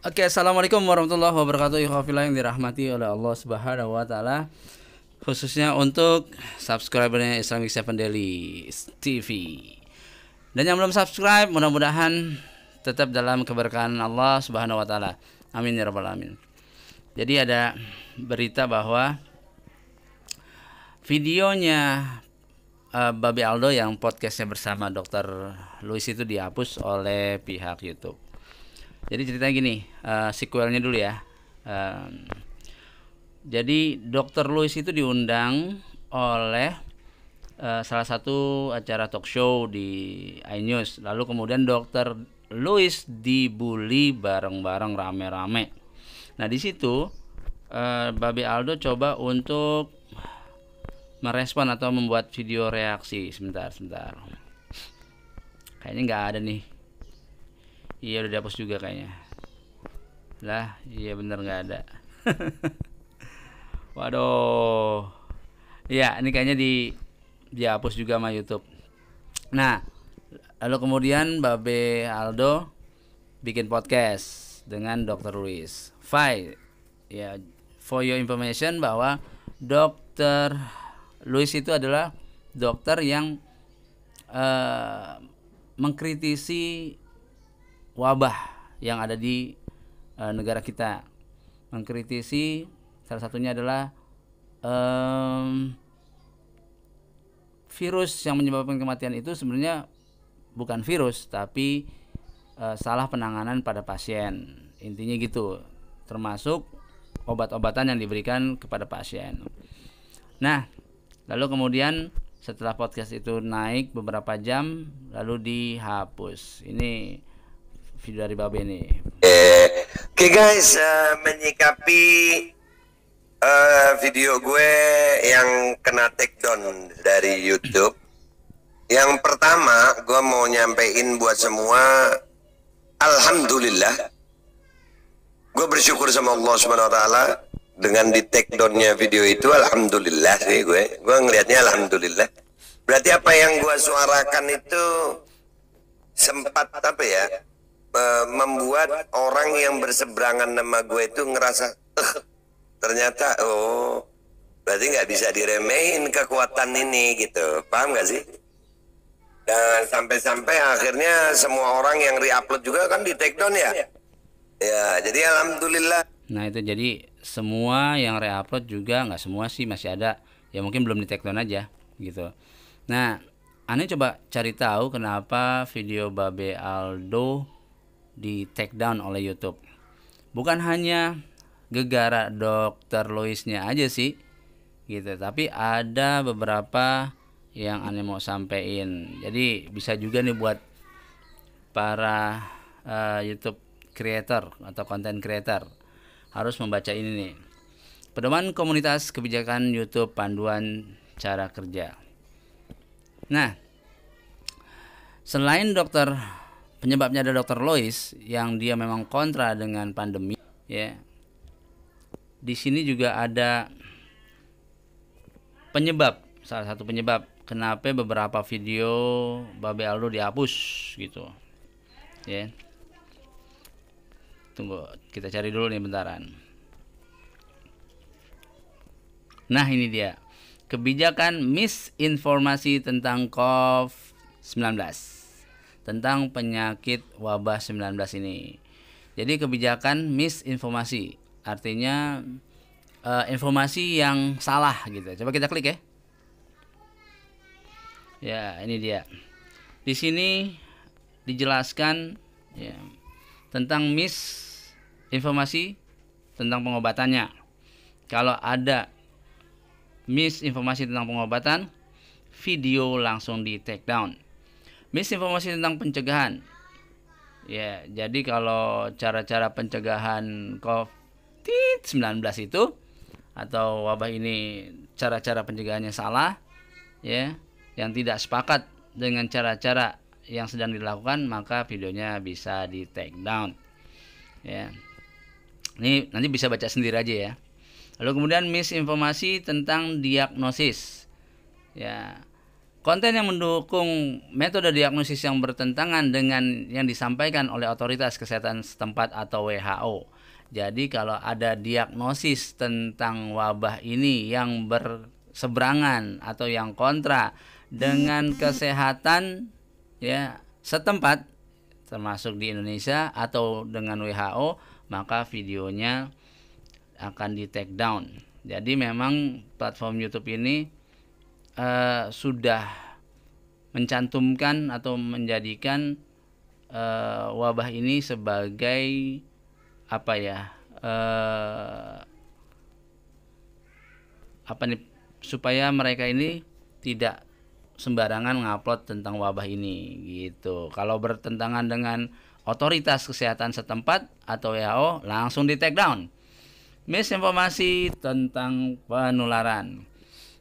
Oke, assalamualaikum warahmatullahi wabarakatuh. Ikhwafillah yang dirahmati oleh Allah Subhanahu wa Ta'ala, khususnya untuk subscribernya Islamic Seven Daily TV. Dan yang belum subscribe, mudah-mudahan tetap dalam keberkahan Allah Subhanahu wa Ta'ala. Amin ya rabbal alamin. Jadi ada berita bahwa videonya Babe Aldo yang podcastnya bersama Dr. Luis itu dihapus oleh pihak YouTube. Jadi ceritanya gini, sequelnya dulu ya. Jadi Dr. Luis itu diundang oleh salah satu acara talk show di iNews. Lalu kemudian Dr. Luis dibully bareng-bareng rame-rame. Nah di situ Babe Aldo coba untuk merespon atau membuat video reaksi. Sebentar. Kayaknya nggak ada nih. Iya udah dihapus juga kayaknya. Lah, iya bener nggak ada. Waduh. Iya, ini kayaknya dihapus juga sama YouTube. Nah, lalu kemudian Babe Aldo bikin podcast dengan Dr. Luis. Ya, for your information bahwa Dr. Luis itu adalah dokter yang mengkritisi wabah yang ada di negara kita, mengkritisi salah satunya adalah virus yang menyebabkan kematian itu sebenarnya bukan virus tapi salah penanganan pada pasien, intinya gitu, termasuk obat-obatan yang diberikan kepada pasien. Nah, lalu kemudian setelah podcast itu naik beberapa jam lalu dihapus. Ini video dari Babe ini. Oke guys, menyikapi video gue yang kena take down dari YouTube. Yang pertama, gue mau nyampein buat semua, alhamdulillah. Gue bersyukur sama Allah Subhanahu Wa Taala dengan di take downnya video itu, alhamdulillah sih gue ngelihatnya alhamdulillah. Berarti apa yang gue suarakan itu sempat apa ya? Membuat orang yang berseberangan sama gue itu ngerasa ternyata berarti nggak bisa diremehin kekuatan ini gitu, paham nggak sih? Dan sampai-sampai akhirnya semua orang yang re-upload juga kan di take down ya jadi alhamdulillah. Nah itu jadi semua yang re-upload juga, nggak semua sih, masih ada ya mungkin belum di take down aja gitu. Nah aneh coba cari tahu kenapa video Babe Aldo di take down oleh YouTube. Bukan hanya gegara Dr. Loisnya aja sih gitu, tapi ada beberapa yang aneh mau sampein. Jadi bisa juga nih buat para YouTube creator atau content creator harus membaca ini nih. Pedoman Komunitas Kebijakan YouTube Panduan Cara Kerja. Nah, selain penyebabnya ada Dr. Lois yang dia memang kontra dengan pandemi ya. Di sini juga ada salah satu penyebab kenapa beberapa video Babe Aldo dihapus gitu. Ya. Tunggu, kita cari dulu nih bentaran. Nah, ini dia. Kebijakan misinformasi tentang COVID-19. Tentang penyakit wabah 19 ini. Jadi kebijakan misinformasi artinya informasi yang salah gitu. Coba kita klik ya. Ya, ini dia. Di sini dijelaskan ya, tentang misinformasi tentang pengobatannya. Kalau ada misinformasi tentang pengobatan, video langsung di take down. Misinformasi tentang pencegahan. Ya, jadi kalau cara-cara pencegahan COVID-19 itu atau wabah ini cara-cara pencegahannya salah, ya, yang tidak sepakat dengan cara-cara yang sedang dilakukan, maka videonya bisa di take down. Ya. Ini nanti bisa baca sendiri aja ya. Lalu kemudian misinformasi tentang diagnosis. Ya. konten yang mendukung metode diagnosis yang bertentangan dengan yang disampaikan oleh otoritas kesehatan setempat atau WHO. Jadi kalau ada diagnosis tentang wabah ini yang berseberangan atau yang kontra dengan kesehatan ya setempat, termasuk di Indonesia atau dengan WHO, maka videonya akan di take down. Jadi memang platform YouTube ini sudah mencantumkan atau menjadikan wabah ini sebagai apa ya, apa nih, supaya mereka ini tidak sembarangan ngupload tentang wabah ini gitu. Kalau bertentangan dengan otoritas kesehatan setempat atau WHO, langsung di take down. Misinformasi tentang penularan.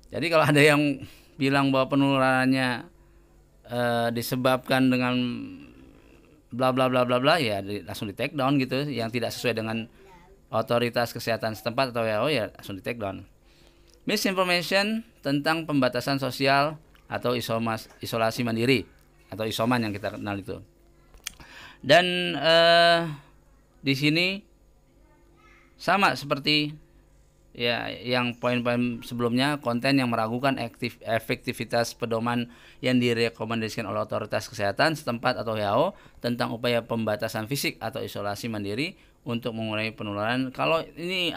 Jadi kalau ada yang bilang bahwa penularannya disebabkan dengan bla bla bla bla bla, ya langsung di take down gitu. Yang tidak sesuai dengan otoritas kesehatan setempat atau WHO, ya langsung di take down. Misinformation tentang pembatasan sosial atau isolasi mandiri atau isoman yang kita kenal itu. Dan di sini sama seperti ya yang poin-poin sebelumnya, konten yang meragukan efektivitas pedoman yang direkomendasikan oleh otoritas kesehatan setempat atau WHO tentang upaya pembatasan fisik atau isolasi mandiri untuk mengurangi penularan. Kalau ini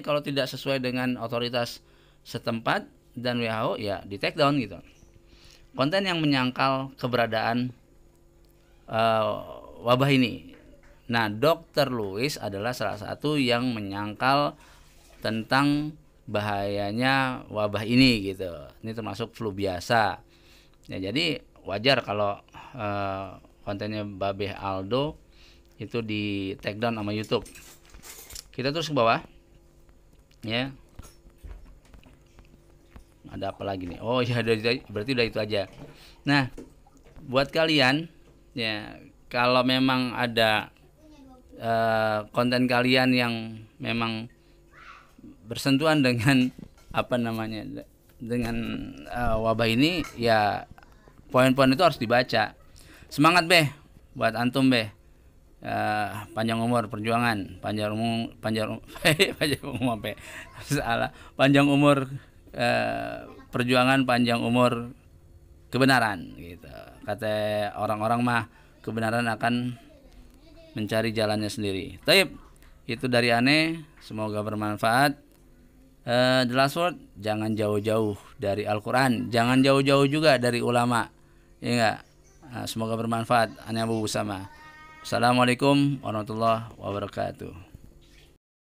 kalau tidak sesuai dengan otoritas setempat dan WHO, ya di take down gitu. Konten yang menyangkal keberadaan wabah ini. Nah, Dr. Lewis adalah salah satu yang menyangkal tentang bahayanya wabah ini gitu. Ini termasuk flu biasa. Ya, jadi wajar kalau kontennya Babeh Aldo itu di take down sama YouTube. Kita terus ke bawah. Ya. Ada apa lagi nih? Oh ya, berarti udah itu aja. Nah, buat kalian ya, kalau memang ada konten kalian yang memang bersentuhan dengan dengan wabah ini, ya poin-poin itu harus dibaca. Semangat Beh, buat antum Beh. Panjang umur perjuangan, panjang umur perjuangan, panjang umur kebenaran gitu. Kata orang-orang mah, kebenaran akan mencari jalannya sendiri. Taib, itu dari Ane, semoga bermanfaat. The last word, jangan jauh-jauh dari Al-Quran, jangan jauh-jauh juga dari ulama, ya enggak? Semoga bermanfaat. Ane Abu Usama. Assalamualaikum warahmatullahi wabarakatuh.